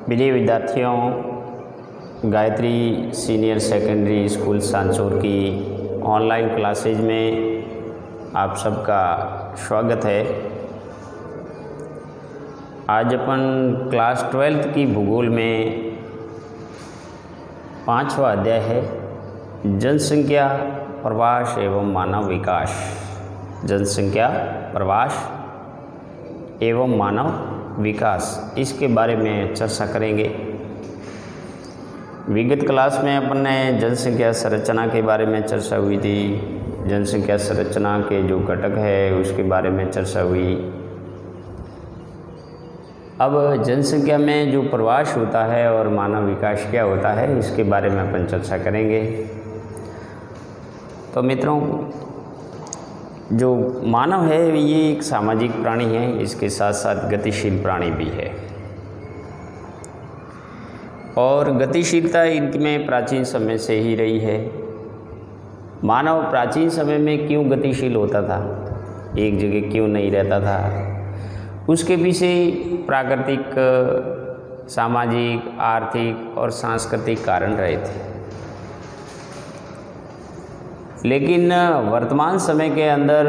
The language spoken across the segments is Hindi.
प्रिय विद्यार्थियों, Gayatri senior secondary school Sanchore की ऑनलाइन क्लासेज में आप सबका स्वागत है। आज अपन क्लास 12th की भूगोल में 5वां अध्याय है जनसंख्या, प्रवास एवं मानव विकास। जनसंख्या, प्रवास एवं मानव विकास, इसके बारे में चर्चा करेंगे। विगत क्लास में अपन ने जनसंख्या संरचना के बारे में चर्चा हुई थी। जनसंख्या संरचना के जो घटक है उसके बारे में चर्चा हुई। अब जनसंख्या में जो प्रवास होता है और मानव विकास क्या होता है, इसके बारे में अपन चर्चा करेंगे। तो मित्रों, जो मानव है ये एक सामाजिक प्राणी है, इसके साथ साथ गतिशील प्राणी भी है। और गतिशीलता इनमें प्राचीन समय से ही रही है। मानव प्राचीन समय में क्यों गतिशील होता था, एक जगह क्यों नहीं रहता था, उसके पीछे प्राकृतिक, सामाजिक, आर्थिक और सांस्कृतिक कारण रहे थे। लेकिन वर्तमान समय के अंदर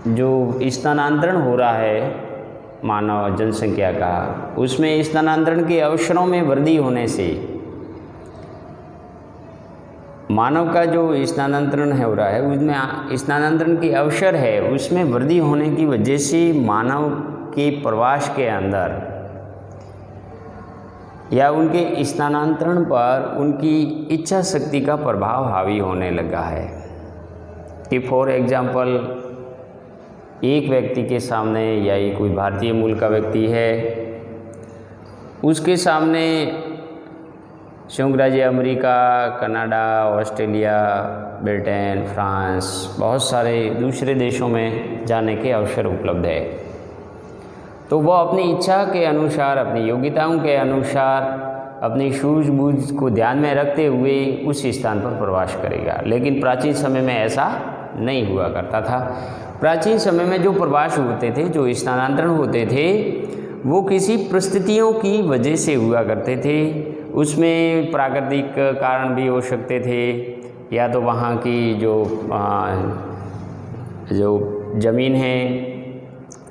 जो स्थानांतरण हो रहा है मानव जनसंख्या का, उसमें स्थानांतरण के अवसरों में वृद्धि होने से मानव का जो स्थानांतरण हो रहा है उसमें स्थानांतरण के अवसर है, उसमें वृद्धि होने की वजह से मानव के प्रवास के अंदर या उनके स्थानांतरण पर उनकी इच्छा शक्ति का प्रभाव हावी होने लगा है। कि फॉर एग्जाम्पल, एक व्यक्ति के सामने या ये कोई भारतीय मूल का व्यक्ति है, उसके सामने संयुक्त राज्य America, Canada, Australia, Britain, France, बहुत सारे दूसरे देशों में जाने के अवसर उपलब्ध है। तो वह अपनी इच्छा के अनुसार, अपनी योग्यताओं के अनुसार, अपनी सूझबूझ को ध्यान में रखते हुए उस स्थान पर प्रवास करेगा। लेकिन प्राचीन समय में ऐसा नहीं हुआ करता था। प्राचीन समय में जो प्रवास होते थे, जो स्थानांतरण होते थे, वो किसी परिस्थितियों की वजह से हुआ करते थे। उसमें प्राकृतिक कारण भी हो सकते थे, या तो वहाँ की जो ज़मीन है,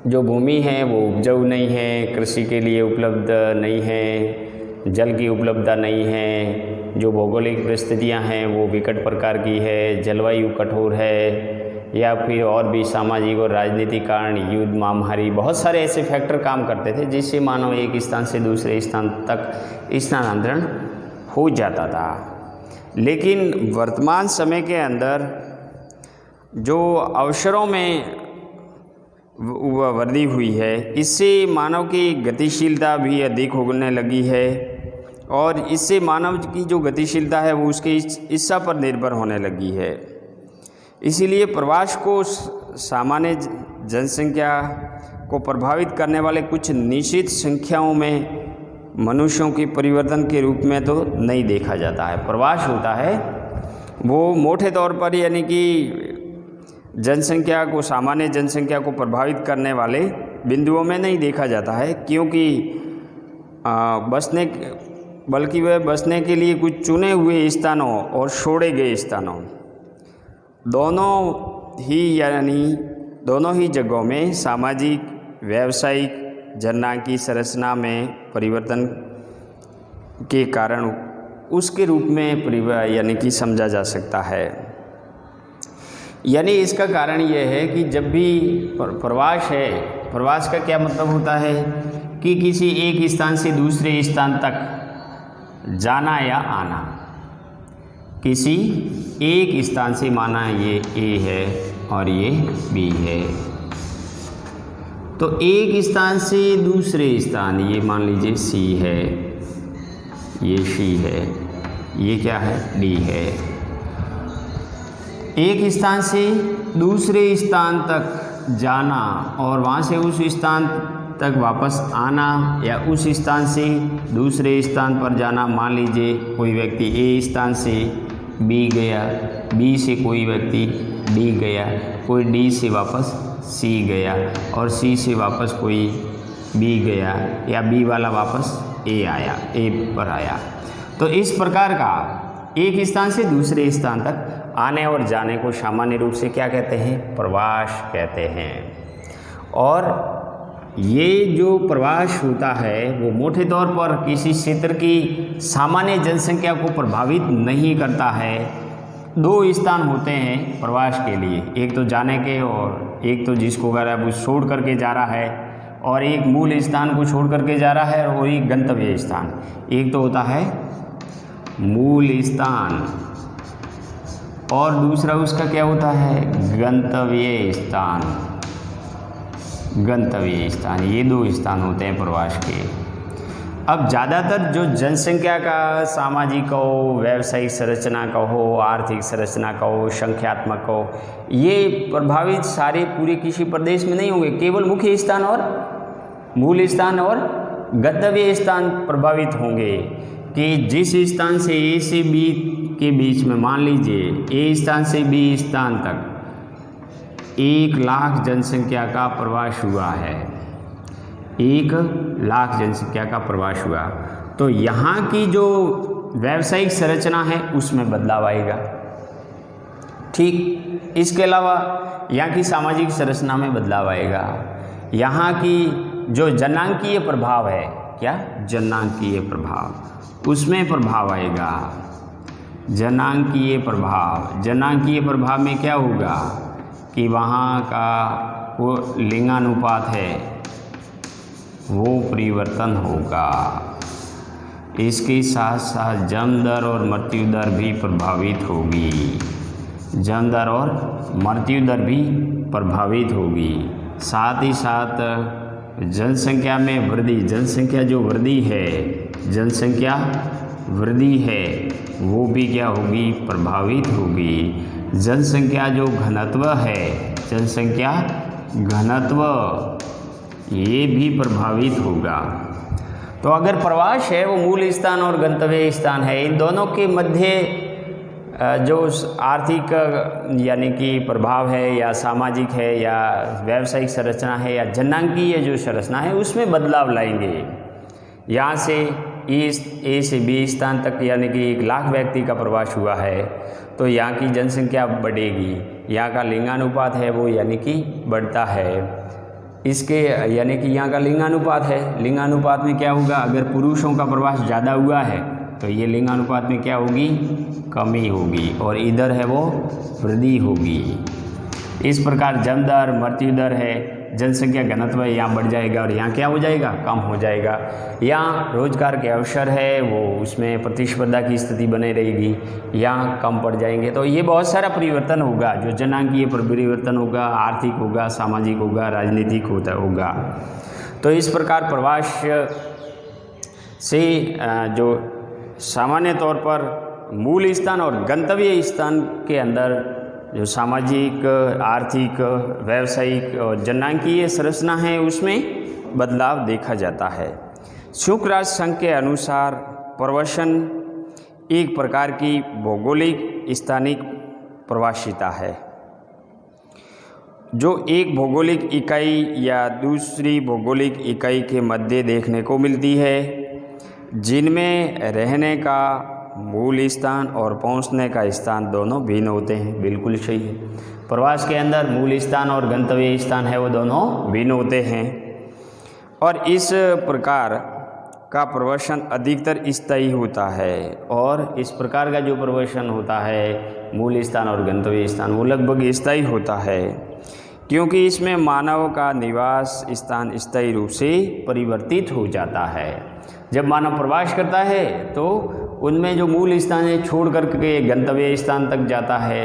जो भूमि है वो उपजाऊ नहीं है, कृषि के लिए उपलब्ध नहीं है, जल की उपलब्धता नहीं है, जो भौगोलिक परिस्थितियां हैं वो विकट प्रकार की है, जलवायु कठोर है, या फिर और भी सामाजिक और राजनीतिक कारण, युद्ध, महामारी, बहुत सारे ऐसे फैक्टर काम करते थे जिससे मानव एक स्थान से दूसरे स्थान तक स्थानांतरण हो जाता था। लेकिन वर्तमान समय के अंदर जो अवसरों में वृद्धि हुई है, इससे मानव की गतिशीलता भी अधिक होने लगी है, और इससे मानव की जो गतिशीलता है वो उसके इच्छा पर निर्भर होने लगी है। इसीलिए प्रवास को सामान्य जनसंख्या को प्रभावित करने वाले कुछ निश्चित संख्याओं में मनुष्यों के परिवर्तन के रूप में तो नहीं देखा जाता है। प्रवास होता है वो मोटे तौर पर, यानी कि जनसंख्या को, सामान्य जनसंख्या को प्रभावित करने वाले बिंदुओं में नहीं देखा जाता है, क्योंकि बल्कि वह बसने के लिए कुछ चुने हुए स्थानों और छोड़े गए स्थानों, दोनों ही जगहों में सामाजिक, व्यावसायिक, जननांगी संरचना में परिवर्तन के कारण उसके रूप में यानी कि समझा जा सकता है। यानी इसका कारण यह है कि जब भी प्रवास है, प्रवास का क्या मतलब होता है कि किसी एक स्थान से दूसरे स्थान तक जाना या आना। किसी एक स्थान से, माना ये ए है और ये बी है, तो एक स्थान से दूसरे स्थान, ये मान लीजिए सी है, ये सी है, ये क्या है, डी है। एक स्थान से दूसरे स्थान तक जाना और वहाँ से उस स्थान तक वापस आना, या उस स्थान से दूसरे स्थान पर जाना। मान लीजिए कोई व्यक्ति ए स्थान से बी गया, बी से कोई व्यक्ति डी गया, कोई डी से वापस सी गया, और सी से वापस कोई बी गया या बी वाला वापस ए आया, ए पर आया। तो इस प्रकार का एक स्थान से दूसरे स्थान तक आने और जाने को सामान्य रूप से क्या कहते हैं? प्रवास कहते हैं। और ये जो प्रवास होता है वो मोटे तौर पर किसी क्षेत्र की सामान्य जनसंख्या को प्रभावित नहीं करता है। दो स्थान होते हैं प्रवास के लिए, एक तो जाने के और एक तो जिसको अगर वो छोड़ करके जा रहा है, और एक मूल स्थान को छोड़ करके जा रहा है और एक गंतव्य स्थान। एक तो होता है मूल स्थान और दूसरा उसका क्या होता है? गंतव्य स्थान। गंतव्य स्थान, ये दो स्थान होते हैं प्रवास के। अब ज़्यादातर जो जनसंख्या का सामाजिक कहो, व्यावसायिक संरचना कहो, आर्थिक संरचना कहो, संख्यात्मक कहो, ये प्रभावित सारे पूरे किसी प्रदेश में नहीं होंगे। केवल मुख्य स्थान और मूल स्थान और गंतव्य स्थान प्रभावित होंगे कि जिस स्थान से ए से बी के बीच में, मान लीजिए ए स्थान से बी स्थान तक 1 लाख जनसंख्या का प्रवास हुआ है, 1 लाख जनसंख्या का प्रवास हुआ, तो यहाँ की जो व्यावसायिक संरचना है उसमें बदलाव आएगा। ठीक, इसके अलावा यहाँ की सामाजिक संरचना में बदलाव आएगा। यहाँ की जो जनांकीय प्रभाव है, क्या? जनांकीय प्रभाव, उसमें प्रभाव आएगा। जनांकीय प्रभाव, जनांकीय प्रभाव में क्या होगा कि वहाँ का वो लिंगानुपात है वो परिवर्तन होगा। इसके साथ साथ जन्म दर और मृत्यु दर भी प्रभावित होगी। जन्म दर और मृत्यु दर भी प्रभावित होगी। साथ ही साथ जनसंख्या में वृद्धि, जनसंख्या जो वृद्धि है, जनसंख्या वृद्धि है वो भी क्या होगी? प्रभावित होगी। जनसंख्या जो घनत्व है, जनसंख्या घनत्व, ये भी प्रभावित होगा। तो अगर प्रवास है वो मूल स्थान और गंतव्य स्थान है, इन दोनों के मध्य जो आर्थिक यानी कि प्रभाव है या सामाजिक है या व्यावसायिक संरचना है या जनांकीय जो संरचना है उसमें बदलाव लाएंगे। यहाँ से ए से बी स्थान तक यानी कि 1 लाख व्यक्ति का प्रवास हुआ है तो यहाँ की जनसंख्या बढ़ेगी, यहाँ का लिंगानुपात है वो यानी कि बढ़ता है। इसके यानी कि यहाँ का लिंगानुपात है, लिंगानुपात में क्या होगा? अगर पुरुषों का प्रवास ज़्यादा हुआ है तो ये लिंगानुपात में क्या होगी? कमी होगी, और इधर है वो वृद्धि होगी। इस प्रकार जन्म दर, मृत्यु दर है, जनसंख्या घनत्व है, यहाँ बढ़ जाएगा और यहाँ क्या हो जाएगा? कम हो जाएगा। यहाँ रोजगार के अवसर है वो उसमें प्रतिस्पर्धा की स्थिति बने रहेगी, यहाँ कम पड़ जाएंगे। तो ये बहुत सारा परिवर्तन होगा, जो जनांकीय परिवर्तन होगा, आर्थिक होगा, सामाजिक होगा, राजनीतिक होगा। तो इस प्रकार प्रवास से जो सामान्य तौर पर मूल स्थान और गंतव्य स्थान के अंदर जो सामाजिक, आर्थिक, व्यावसायिक और जनांकीय संरचना है उसमें बदलाव देखा जाता है। संयुक्त राष्ट्र संघ के अनुसार प्रवसन एक प्रकार की भौगोलिक स्थानिक प्रवासिता है जो एक भौगोलिक इकाई या दूसरी भौगोलिक इकाई के मध्य देखने को मिलती है, जिनमें रहने का मूल स्थान और पहुंचने का स्थान दोनों भिन्न होते हैं। बिल्कुल सही है, प्रवास के अंदर मूल स्थान और गंतव्य स्थान है वो दोनों भिन्न होते हैं। और इस प्रकार का प्रवसन अधिकतर स्थायी होता है, और इस प्रकार का जो प्रवसन होता है मूल स्थान और गंतव्य स्थान वो लगभग स्थायी होता है, क्योंकि इसमें मानव का निवास स्थान स्थायी रूप से परिवर्तित हो जाता है। जब मानव प्रवास करता है तो उनमें जो मूल स्थान है छोड़ करके गंतव्य स्थान तक जाता है,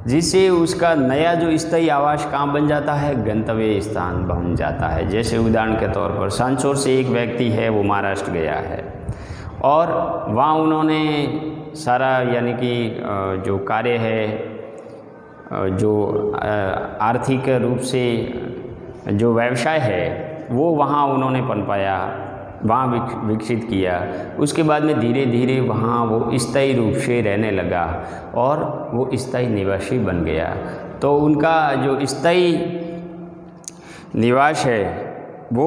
जिससे उसका नया जो स्थायी आवास कहाँ बन जाता है? गंतव्य स्थान बन जाता है। जैसे उदाहरण के तौर पर सांचौर से एक व्यक्ति है वो महाराष्ट्र गया है और वहाँ उन्होंने सारा यानी कि जो कार्य है, जो आर्थिक रूप से जो व्यवसाय है वो वहाँ उन्होंने पनपाया, वहाँ विकसित किया। उसके बाद में धीरे धीरे वहाँ वो स्थायी रूप से रहने लगा और वो स्थायी निवासी बन गया। तो उनका जो स्थायी निवास है वो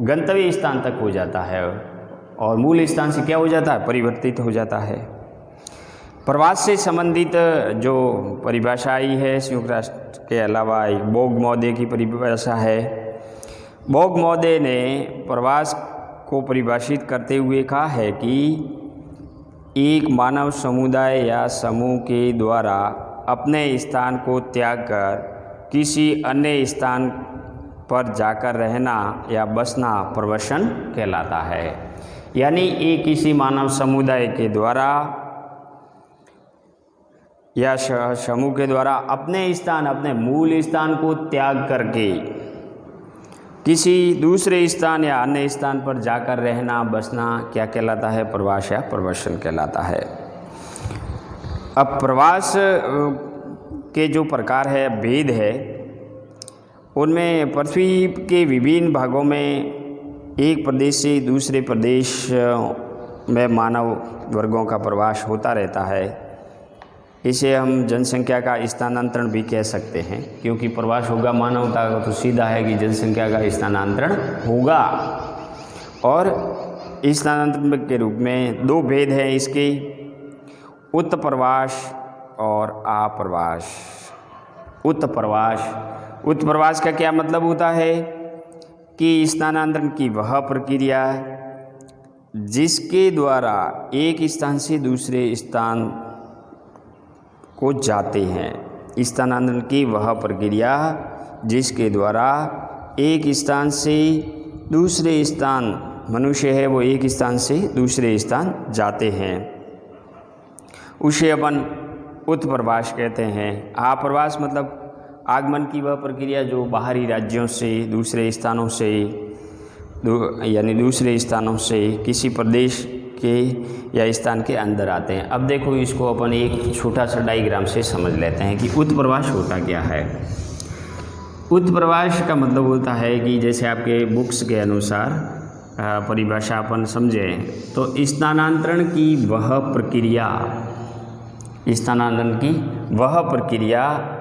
गंतव्य स्थान तक हो जाता है और मूल स्थान से क्या हो जाता है, परिवर्तित हो जाता है। प्रवास से संबंधित जो परिभाषा आई है संयुक्त राष्ट्र के अलावा बोग-महोदय की परिभाषा है। बोग-महोदय ने प्रवास को परिभाषित करते हुए कहा है कि एक मानव समुदाय या समूह के द्वारा अपने स्थान को त्याग कर किसी अन्य स्थान पर जाकर रहना या बसना प्रवसन कहलाता है। यानी ये किसी मानव समुदाय के द्वारा या समूह के द्वारा अपने स्थान, अपने मूल स्थान को त्याग करके किसी दूसरे स्थान या अन्य स्थान पर जाकर रहना बसना क्या कहलाता है, प्रवास या प्रवसन कहलाता है। अब प्रवास के जो प्रकार है, भेद है, उनमें पृथ्वी के विभिन्न भागों में एक प्रदेश से दूसरे प्रदेश में मानव वर्गों का प्रवास होता रहता है। इसे हम जनसंख्या का स्थानांतरण भी कह सकते हैं, क्योंकि प्रवास होगा मानवता का तो सीधा है कि जनसंख्या का स्थानांतरण होगा। और स्थानांतरण के रूप में दो भेद हैं इसके, उत्प्रवास और आप्रवास। उत्प्रवास का क्या मतलब होता है कि स्थानांतरण की वह प्रक्रिया जिसके द्वारा एक स्थान से दूसरे स्थान को जाते हैं। स्थानांतरण की वह प्रक्रिया जिसके द्वारा एक स्थान से दूसरे स्थान, मनुष्य है वो एक स्थान से दूसरे स्थान जाते हैं, उसे अपन उत्प्रवास कहते हैं। आप्रवास मतलब आगमन की वह प्रक्रिया जो बाहरी राज्यों से दूसरे स्थानों से यानी दूसरे स्थानों से किसी प्रदेश के या स्थान के अंदर आते हैं। अब देखो इसको अपन एक छोटा सा डायग्राम से समझ लेते हैं कि उत्प्रवास होता क्या है। उत्प्रवास का मतलब होता है कि जैसे आपके बुक्स के अनुसार परिभाषा अपन समझें तो स्थानांतरण की वह प्रक्रिया, स्थानांतरण की वह प्रक्रिया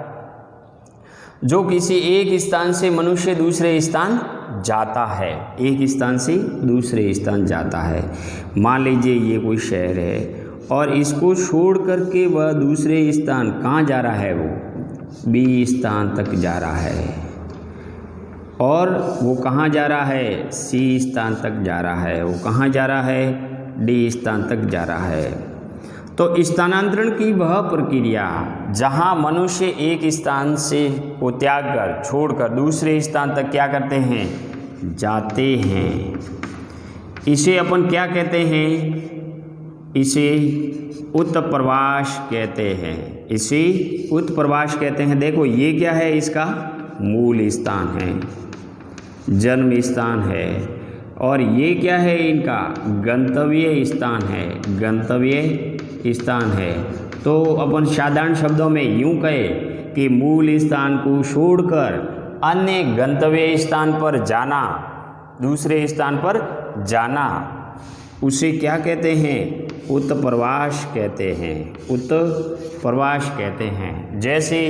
जो किसी एक स्थान से मनुष्य दूसरे स्थान जाता है, एक स्थान से दूसरे स्थान जाता है। मान लीजिए ये कोई शहर है और इसको छोड़ करके वह दूसरे स्थान कहाँ जा रहा है, वो बी स्थान तक जा रहा है। और वो कहाँ जा रहा है, सी स्थान तक जा रहा है। वो कहाँ जा रहा है, डी स्थान तक जा रहा है। तो स्थानांतरण की वह प्रक्रिया जहाँ मनुष्य एक स्थान से को त्याग कर छोड़कर दूसरे स्थान तक क्या करते हैं, जाते हैं, इसे अपन क्या कहते हैं, इसे उत्प्रवास कहते हैं। इसे उत्प्रवास कहते हैं। देखो ये क्या है, इसका मूल स्थान है, जन्म स्थान है, और ये क्या है, इनका गंतव्य स्थान है, गंतव्य स्थान है। तो अपन साधारण शब्दों में यूँ कहें कि मूल स्थान को छोड़कर अन्य गंतव्य स्थान पर जाना, दूसरे स्थान पर जाना, उसे क्या कहते हैं, उत्प्रवास कहते हैं, उत्प्रवास कहते हैं। जैसे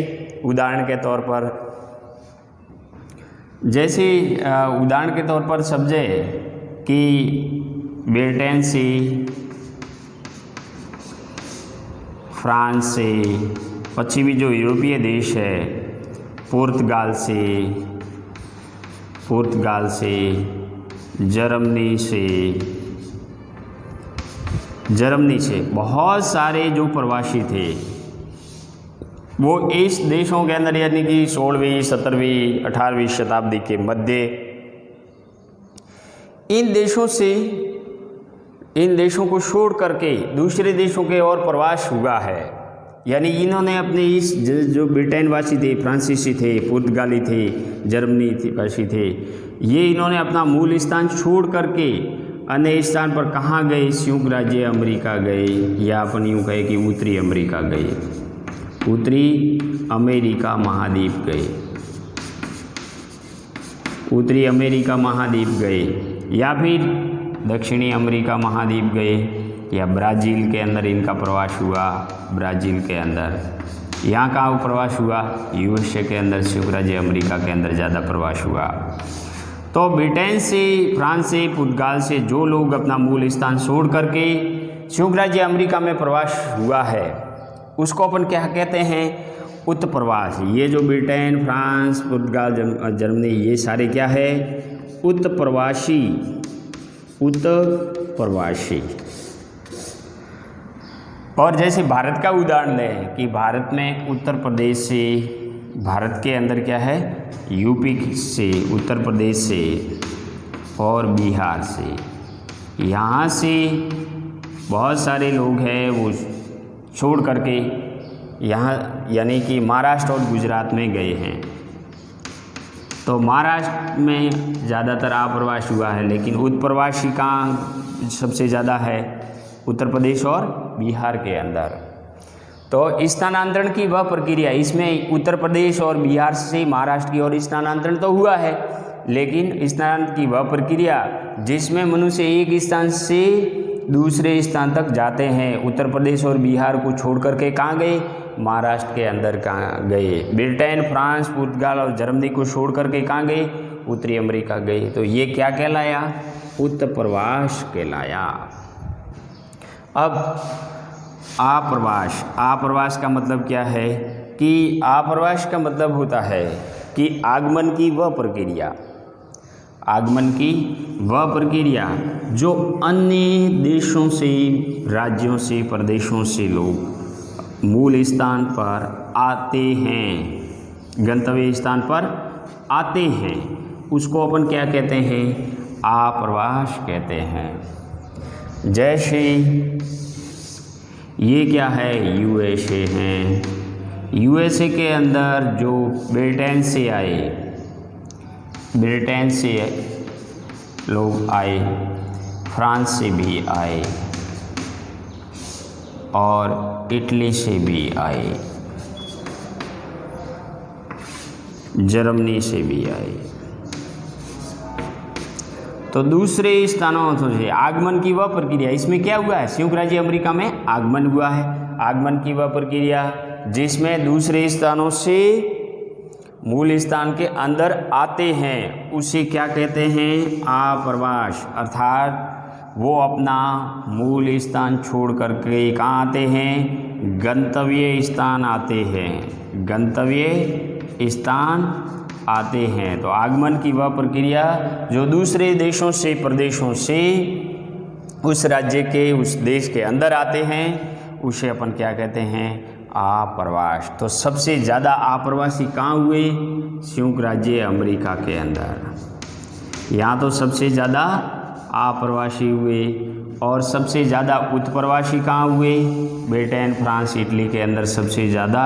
उदाहरण के तौर पर समझे कि ब्रिटेन से, फ्रांस से, पश्चिमी जो यूरोपीय देश है, पुर्तगाल से, जर्मनी से बहुत सारे जो प्रवासी थे वो इस देशों के अंदर यानी कि 16वीं, 17वीं, 18वीं शताब्दी के मध्य इन देशों को छोड़ करके दूसरे देशों के और प्रवास हुआ है। यानी इन्होंने अपने इस जो ब्रिटेन वासी थे, फ्रांसीसी थे, पुर्तगाली थे, जर्मनी वासी थे, ये इन्होंने अपना मूल स्थान छोड़ करके अन्य स्थान पर कहाँ गए, संयुक्त राज्य अमेरिका गए, या अपन यूँ कहे कि उत्तरी अमेरिका गए, उत्तरी अमेरिका महाद्वीप गए, उत्तरी अमेरिका महाद्वीप गए, या फिर दक्षिणी अमेरिका महाद्वीप गए, या ब्राज़ील के अंदर इनका प्रवास हुआ। ब्राज़ील के अंदर यहाँ का प्रवास हुआ, यूएसए के अंदर, संयुक्त राज्य अमेरिका के अंदर ज़्यादा प्रवास हुआ। तो ब्रिटेन से, फ्रांस से, पुर्तगाल से जो लोग अपना मूल स्थान छोड़ करके संयुक्त राज्य अमेरिका में प्रवास हुआ है उसको अपन क्या कहते हैं? उत्प्रवास। ये जो ब्रिटेन, फ्रांस, पुर्तगाल, जर्मनी, ये सारे क्या है? उत्प्रवासी। उत्प्रवासी। और जैसे भारत का उदाहरण लें कि भारत में उत्तर प्रदेश से, भारत के अंदर क्या है? यूपी से, उत्तर प्रदेश से और बिहार से, यहाँ से बहुत सारे लोग हैं वो छोड़ करके यहाँ यानी कि महाराष्ट्र और गुजरात में गए हैं। तो महाराष्ट्र में ज़्यादातर आप्रवास हुआ है, लेकिन उत्प्रवासी कहाँ सबसे ज़्यादा है? उत्तर प्रदेश और बिहार के अंदर। तो स्थानांतरण की वह प्रक्रिया, इसमें उत्तर प्रदेश और बिहार से महाराष्ट्र की ओर स्थानांतरण तो हुआ है, लेकिन स्थानांतरण की वह प्रक्रिया जिसमें मनुष्य एक स्थान से दूसरे स्थान तक जाते हैं। उत्तर प्रदेश और बिहार को छोड़ करके कहाँ गए? महाराष्ट्र के अंदर कहाँ गए? ब्रिटेन, फ्रांस, पुर्तगाल और जर्मनी को छोड़ करके कहाँ गए? उत्तरी अमेरिका गए। तो ये क्या कहलाया? उत्प्रवास कहलाया। अब आप्रवास। आप्रवास का मतलब क्या है? कि आप्रवास का मतलब होता है कि आगमन की वह प्रक्रिया, आगमन की वह प्रक्रिया जो अन्य देशों से, राज्यों से, प्रदेशों से लोग मूल स्थान पर आते हैं, गंतव्य स्थान पर आते हैं, उसको अपन क्या कहते हैं? आप्रवास कहते हैं। जैसे ये क्या है? यूएसए हैं। यूएसए के अंदर जो ब्रिटेन से आए, ब्रिटेन से लोग आए, फ्रांस से भी आए और इटली से भी आए, जर्मनी से भी आए। तो दूसरे स्थानों से आगमन की वह प्रक्रिया, इसमें क्या हुआ है? संयुक्त राज्य अमेरिका में आगमन हुआ है। आगमन की वह प्रक्रिया जिसमें दूसरे स्थानों से मूल स्थान के अंदर आते हैं, उसे क्या कहते हैं? आप्रवास। अर्थात वो अपना मूल स्थान छोड़ करके कहाँ आते हैं? गंतव्य स्थान आते हैं, गंतव्य स्थान आते हैं। तो आगमन की वह प्रक्रिया जो दूसरे देशों से, प्रदेशों से उस राज्य के, उस देश के अंदर आते हैं, उसे अपन क्या कहते हैं? आप्रवास। तो सबसे ज़्यादा आप्रवासी कहाँ हुए? संयुक्त राज्य अमेरिका के अंदर। यहाँ तो सबसे ज़्यादा आप्रवासी हुए। और सबसे ज़्यादा उत्प्रवासी कहाँ हुए? ब्रिटेन, फ्रांस, इटली के अंदर सबसे ज़्यादा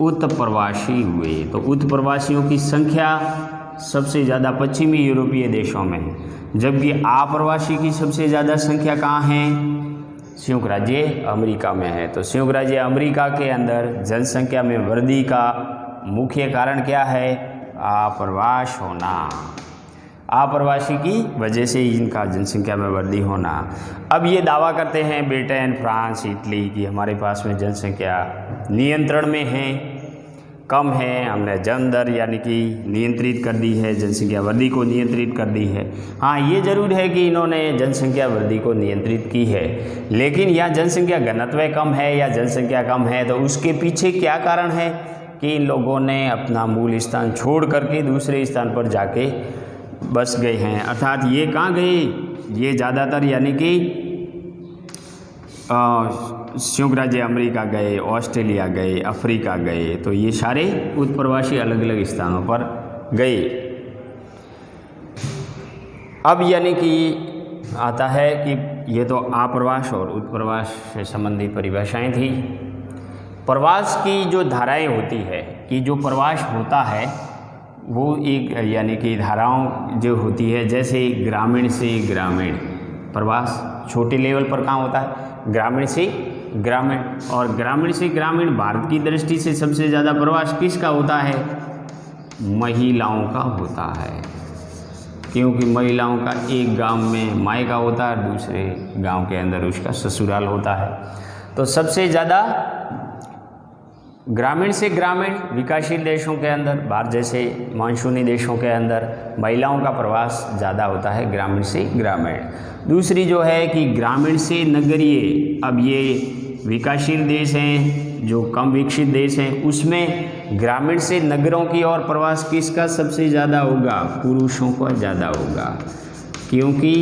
उत्प्रवासी हुए। तो उत्प्रवासियों की संख्या सबसे ज़्यादा पश्चिमी यूरोपीय देशों में, जबकि आप्रवासी की सबसे ज़्यादा संख्या कहाँ है? संयुक्त राज्य अमेरिका में है। तो संयुक्त राज्य अमेरिका के अंदर जनसंख्या में वृद्धि का मुख्य कारण क्या है? आप्रवास होना। आप्रवासी की वजह से इनका जनसंख्या में वृद्धि होना। अब ये दावा करते हैं ब्रिटेन, फ्रांस, इटली कि हमारे पास में जनसंख्या नियंत्रण में है, कम है, हमने जन्म दर यानी कि नियंत्रित कर दी है, जनसंख्या वृद्धि को नियंत्रित कर दी है। हाँ, ये ज़रूर है कि इन्होंने जनसंख्या वृद्धि को नियंत्रित की है, लेकिन यहाँ जनसंख्या घनत्व कम है या जनसंख्या कम है, तो उसके पीछे क्या कारण है कि इन लोगों ने अपना मूल स्थान छोड़ करके दूसरे स्थान पर जाके बस गए हैं। अर्थात ये कहाँ गए? ये ज़्यादातर यानी कि संयुक्त राज्य अमेरिका गए, ऑस्ट्रेलिया गए, अफ्रीका गए। तो ये सारे उत्प्रवासी अलग अलग स्थानों पर गए। अब यानी कि आता है कि ये तो आप्रवास और उत्प्रवास से संबंधित परिभाषाएं थी। प्रवास की जो धाराएं होती है कि जो प्रवास होता है वो एक यानी कि धाराओं जो होती है, जैसे ग्रामीण से ग्रामीण प्रवास छोटे लेवल पर कहाँ होता है? ग्रामीण से ग्रामीण। और ग्रामीण से ग्रामीण भारत की दृष्टि से सबसे ज़्यादा प्रवास किसका होता है? महिलाओं का होता है, क्योंकि महिलाओं का एक गांव में मायका होता है, दूसरे गांव के अंदर उसका ससुराल होता है। तो सबसे ज़्यादा ग्रामीण से ग्रामीण विकासशील देशों के अंदर, भारत जैसे मानसूनी देशों के अंदर महिलाओं का प्रवास ज़्यादा होता है ग्रामीण से ग्रामीण। दूसरी जो है कि ग्रामीण से नगरीय, अब ये विकासशील देश हैं जो कम विकसित देश हैं, उसमें ग्रामीण से नगरों की ओर प्रवास किसका सबसे ज़्यादा होगा? पुरुषों का ज़्यादा होगा, क्योंकि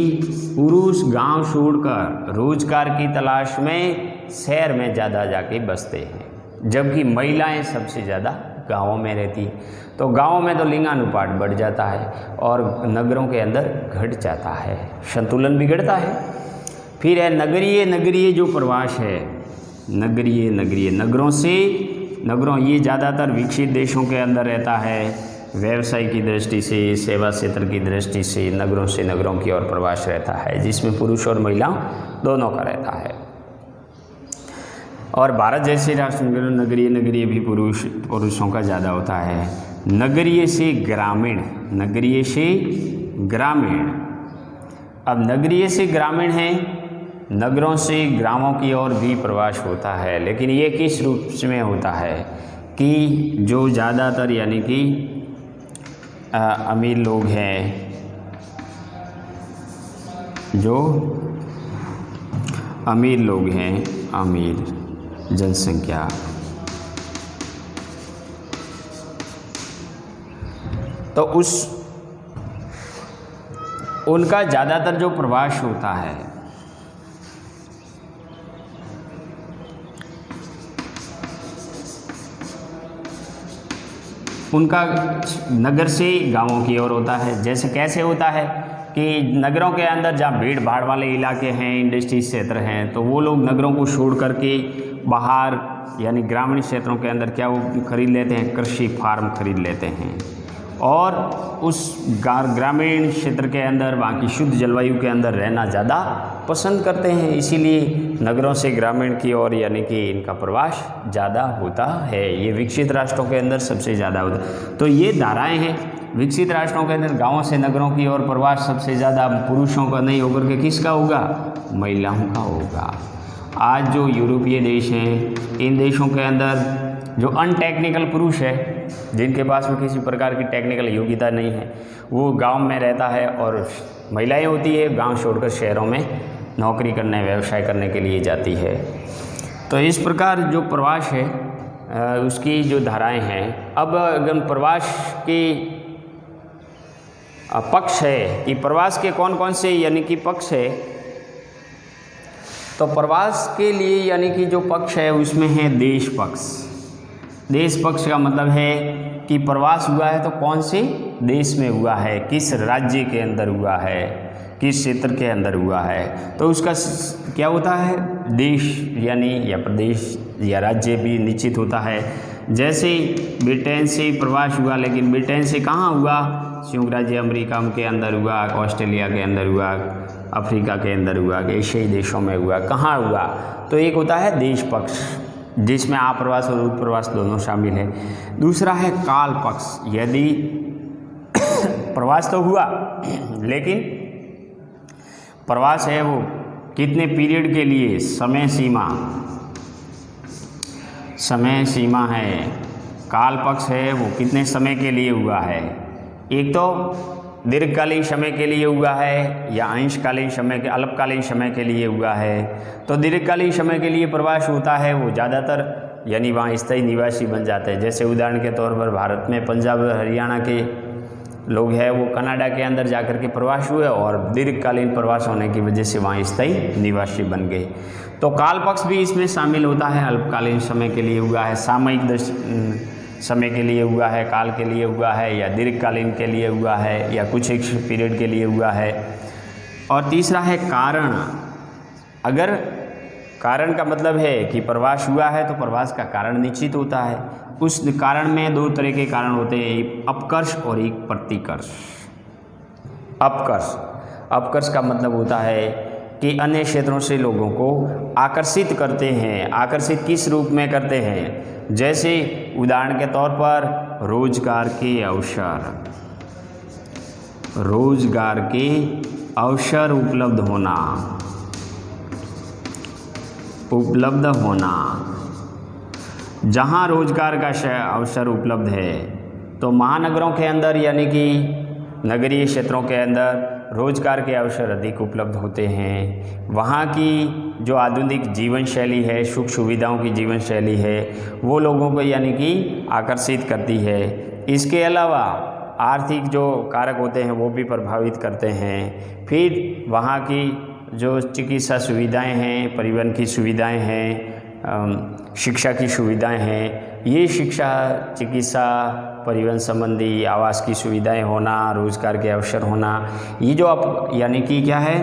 पुरुष गांव छोड़कर रोजगार की तलाश में शहर में ज़्यादा जाके बसते हैं, जबकि महिलाएं सबसे ज़्यादा गाँवों में रहती। तो गाँवों में तो लिंगानुपात बढ़ जाता है और नगरों के अंदर घट जाता है, संतुलन बिगड़ता है। फिर है नगरीय जो प्रवास है, नगरीय नगरों ये ज़्यादातर विकसित देशों के अंदर रहता है। व्यवसाय की दृष्टि से, सेवा क्षेत्र की दृष्टि से नगरों से नगरों की ओर प्रवास रहता है, जिसमें पुरुष और महिला दोनों का रहता है। और भारत जैसे राष्ट्र में नगरीय भी पुरुषों का ज़्यादा होता है। नगरीय से ग्रामीण, अब नगरीय से ग्रामीण है, नगरों से ग्रामों की ओर भी प्रवास होता है, लेकिन ये किस रूप में होता है कि जो ज़्यादातर यानी कि अमीर लोग हैं, जो अमीर लोग हैं, अमीर जनसंख्या, तो उनका ज़्यादातर जो प्रवास होता है उनका नगर से गांवों की ओर होता है। जैसे कैसे होता है कि नगरों के अंदर जहाँ भीड़ भाड़ वाले इलाके हैं, इंडस्ट्री क्षेत्र हैं, तो वो लोग नगरों को छोड़ करके बाहर यानी ग्रामीण क्षेत्रों के अंदर क्या वो खरीद लेते हैं? कृषि फार्म खरीद लेते हैं और उस ग्रामीण क्षेत्र के अंदर वहाँ की शुद्ध जलवायु के अंदर रहना ज़्यादा पसंद करते हैं। इसीलिए नगरों से ग्रामीण की ओर यानी कि इनका प्रवास ज़्यादा होता है। ये विकसित राष्ट्रों के अंदर सबसे ज़्यादा होता है। तो ये धाराएं हैं, विकसित राष्ट्रों के अंदर गाँवों से नगरों की ओर प्रवास सबसे ज़्यादा पुरुषों का नहीं होकर के किसका होगा? महिलाओं का होगा। आज जो यूरोपीय देश हैं, इन देशों के अंदर जो अनटेक्निकल पुरुष है, जिनके पास में किसी प्रकार की टेक्निकल योग्यता नहीं है, वो गांव में रहता है और महिलाएं होती है गांव छोड़कर शहरों में नौकरी करने, व्यवसाय करने के लिए जाती है। तो इस प्रकार जो प्रवास है उसकी जो धाराएं हैं। अब अगर प्रवास के पक्ष है कि प्रवास के कौन कौन से यानी कि पक्ष है, तो प्रवास के लिए यानी कि जो पक्ष है उसमें है देश पक्ष। देश पक्ष का मतलब है कि प्रवास हुआ है तो कौन से देश में हुआ है, किस राज्य के अंदर हुआ है, किस क्षेत्र के अंदर हुआ है, तो उसका क्या होता है? देश यानी या प्रदेश या राज्य भी निश्चित होता है। जैसे ब्रिटेन से प्रवास हुआ, लेकिन ब्रिटेन से कहाँ हुआ? संयुक्त राज्य अमेरिका के अंदर हुआ, ऑस्ट्रेलिया के अंदर हुआ, अफ्रीका के अंदर हुआ, एशियाई देशों में हुआ, कहाँ हुआ? तो एक होता है देश पक्ष जिसमें आप्रवास और उत्प्रवास दोनों शामिल है। दूसरा है काल पक्ष, यदि प्रवास तो हुआ लेकिन प्रवास है वो कितने पीरियड के लिए, समय सीमा है। काल पक्ष है वो कितने समय के लिए हुआ है, एक तो दीर्घकालीन समय के लिए हुआ है या अंशकालीन समय के अल्पकालीन समय के लिए हुआ है। तो दीर्घकालीन समय के लिए प्रवास होता है वो ज़्यादातर यानी वहाँ स्थायी निवासी बन जाते हैं। जैसे उदाहरण के तौर पर भारत में पंजाब हरियाणा के लोग हैं वो कनाडा के अंदर जाकर के प्रवास हुए और दीर्घकालीन प्रवास होने की वजह से वहाँ स्थायी निवासी बन गए। तो काल पक्ष भी इसमें शामिल होता है, अल्पकालीन समय के लिए हुआ है, सामयिक समय के लिए हुआ है, काल के लिए हुआ है, या दीर्घकालीन के लिए हुआ है, या कुछ एक पीरियड के लिए हुआ है। और तीसरा है कारण। अगर कारण का मतलब है कि प्रवास हुआ है तो प्रवास का कारण निश्चित होता है। उस कारण में दो तरह के कारण होते हैं, एक अपकर्ष और एक प्रतिकर्ष। अपकर्ष का मतलब होता है कि अन्य क्षेत्रों से लोगों को आकर्षित करते हैं। आकर्षित किस रूप में करते हैं? जैसे उदाहरण के तौर पर रोजगार के अवसर उपलब्ध होना जहाँ रोजगार का अवसर उपलब्ध है। तो महानगरों के अंदर यानी कि नगरीय क्षेत्रों के अंदर रोजगार के अवसर अधिक उपलब्ध होते हैं। वहाँ की जो आधुनिक जीवन शैली है, सुख सुविधाओं की जीवन शैली है, वो लोगों को यानी कि आकर्षित करती है। इसके अलावा आर्थिक जो कारक होते हैं वो भी प्रभावित करते हैं। फिर वहाँ की जो चिकित्सा सुविधाएं हैं, परिवहन की सुविधाएं हैं, शिक्षा की सुविधाएं हैं, ये शिक्षा, चिकित्सा, परिवहन संबंधी, आवास की सुविधाएं होना, रोजगार के अवसर होना, ये जो यानी कि क्या है,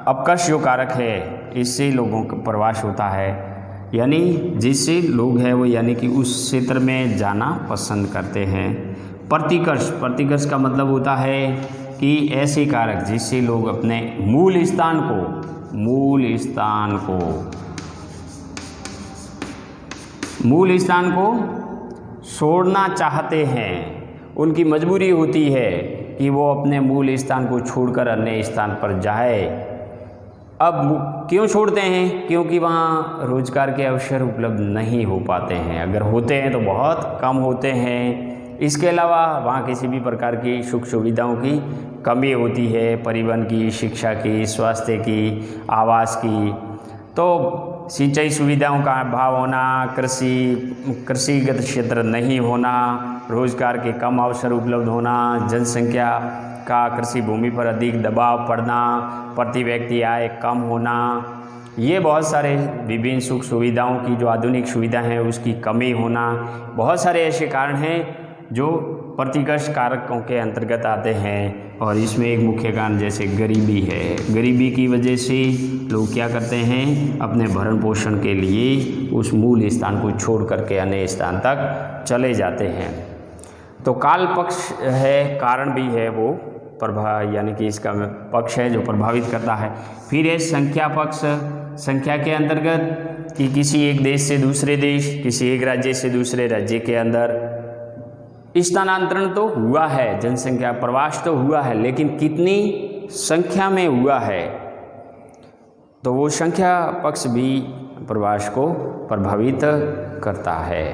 अपकर्ष जो कारक है, इससे लोगों का प्रवास होता है। यानी जिससे लोग हैं वो यानी कि उस क्षेत्र में जाना पसंद करते हैं। प्रतिकर्ष का मतलब होता है कि ऐसे कारक जिससे लोग अपने मूल स्थान को छोड़ना चाहते हैं। उनकी मजबूरी होती है कि वो अपने मूल स्थान को छोड़कर अन्य स्थान पर जाए। अब क्यों छोड़ते हैं? क्योंकि वहाँ रोजगार के अवसर उपलब्ध नहीं हो पाते हैं, अगर होते हैं तो बहुत कम होते हैं। इसके अलावा वहाँ किसी भी प्रकार की सुख सुविधाओं की कमी होती है, परिवहन की, शिक्षा की, स्वास्थ्य की, आवास की। तो सिंचाई सुविधाओं का अभाव होना, कृषिगत क्षेत्र नहीं होना, रोजगार के कम अवसर उपलब्ध होना, जनसंख्या का कृषि भूमि पर अधिक दबाव पड़ना, प्रति व्यक्ति आय कम होना, ये बहुत सारे विभिन्न सुख सुविधाओं की जो आधुनिक सुविधा है उसकी कमी होना, बहुत सारे ऐसे कारण हैं जो प्रतिकर्ष कारकों के अंतर्गत आते हैं। और इसमें एक मुख्य कारण जैसे गरीबी है। गरीबी की वजह से लोग क्या करते हैं, अपने भरण पोषण के लिए उस मूल स्थान को छोड़ करके अन्य स्थान तक चले जाते हैं। तो काल पक्ष है, कारण भी है, वो प्रभाव यानी कि इसका पक्ष है जो प्रभावित करता है। फिर है संख्या पक्ष। संख्या के अंतर्गत कि किसी एक देश से दूसरे देश, किसी एक राज्य से दूसरे राज्य के अंदर स्थानांतरण तो हुआ है, जनसंख्या प्रवास तो हुआ है, लेकिन कितनी संख्या में हुआ है, तो वो संख्या पक्ष भी प्रवास को प्रभावित करता है।